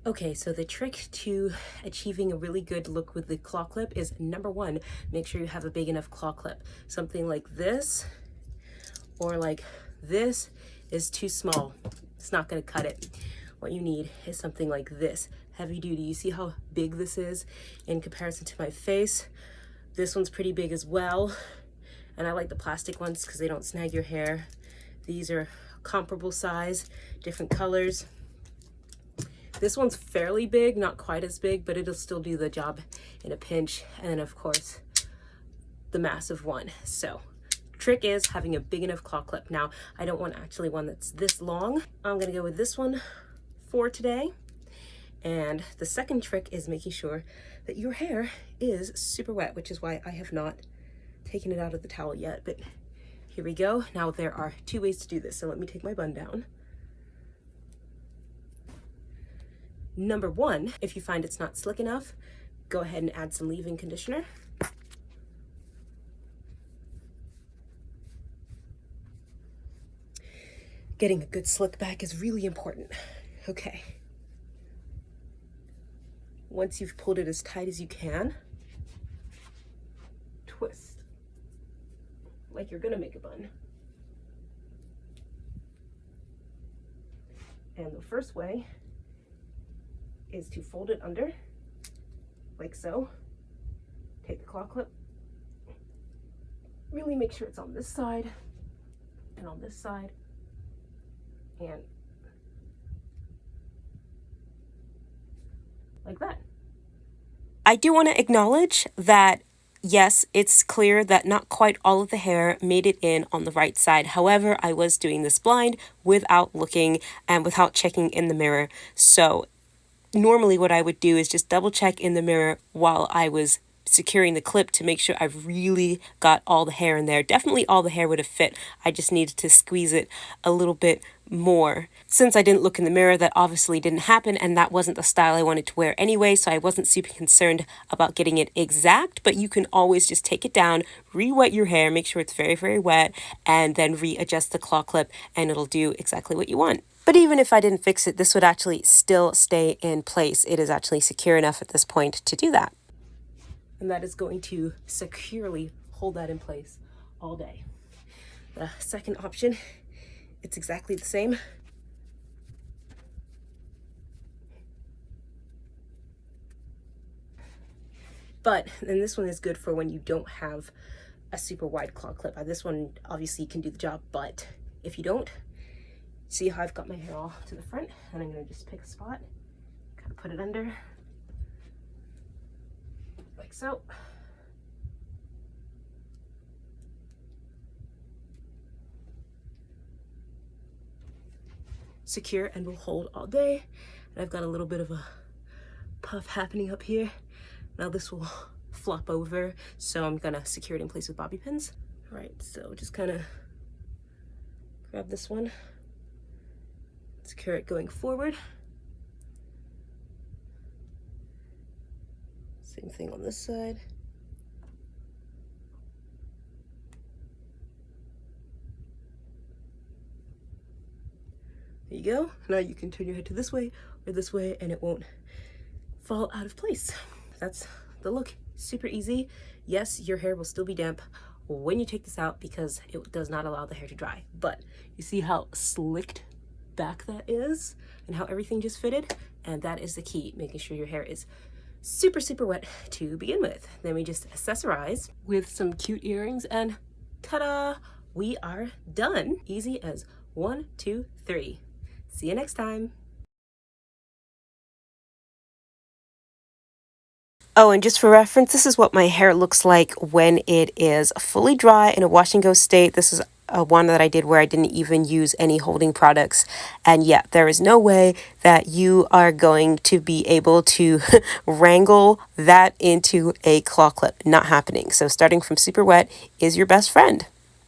Okay, so the trick to achieving a really good look with the claw clip is number one, make sure you have a big enough claw clip. Something like this or like this is too small. It's not gonna cut it. What you need is something like this, heavy duty. You see how big this is in comparison to my face? This one's pretty big as well. And I like the plastic ones because they don't snag your hair. These are comparable size, different colors. This one's fairly big, not quite as big, but it'll still do the job in a pinch. And then of course, the massive one. So trick is having a big enough claw clip. Now, I don't want actually one that's this long. I'm gonna go with this one for today. And the second trick is making sure that your hair is super wet, which is why I have not taken it out of the towel yet, but here we go. Now there are two ways to do this. So let me take my bun down. Number one, if you find it's not slick enough, go ahead and add some leave-in conditioner. Getting a good slick back is really important. Okay. Once you've pulled it as tight as you can, twist like you're gonna make a bun. And the first way is to fold it under, like so. Take the claw clip, really make sure it's on this side and on this side, and like that. I do want to acknowledge that yes, it's clear that not quite all of the hair made it in on the right side. However, I was doing this blind without looking and without checking in the mirror. So normally what I would do is just double check in the mirror while I was securing the clip to make sure I've really got all the hair in there. Definitely all the hair would have fit. I just needed to squeeze it a little bit more. Since I didn't look in the mirror, that obviously didn't happen, and that wasn't the style I wanted to wear anyway, so I wasn't super concerned about getting it exact, but you can always just take it down, re-wet your hair, make sure it's very, very wet, and then readjust the claw clip, and it'll do exactly what you want. But even if I didn't fix it, this would actually still stay in place. It is actually secure enough at this point to do that. And that is going to securely hold that in place all day. The second option, it's exactly the same. But then this one is good for when you don't have a super wide claw clip. This one obviously can do the job, but if you don't, see how I've got my hair all to the front, and I'm gonna just pick a spot, kind of put it under, like so. Secure and will hold all day. And I've got a little bit of a puff happening up here. Now this will flop over, so I'm gonna secure it in place with bobby pins. All right, so just kind of grab this one, secure it going forward. Same thing on this side. There you go. Now you can turn your head to this way or this way and it won't fall out of place. That's the look. Super easy. Yes, your hair will still be damp when you take this out because it does not allow the hair to dry. But you see how slicked back that is and how everything just fitted? And that is the key, making sure your hair is super, super wet to begin with. Then we just accessorize with some cute earrings and ta-da! We are done. Easy as 1, 2, 3. See you next time. Oh, and just for reference, this is what my hair looks like when it is fully dry in a wash and go state. This is one that I did where I didn't even use any holding products. And yeah, there is no way that you are going to be able to wrangle that into a claw clip. Not happening. So starting from super wet is your best friend.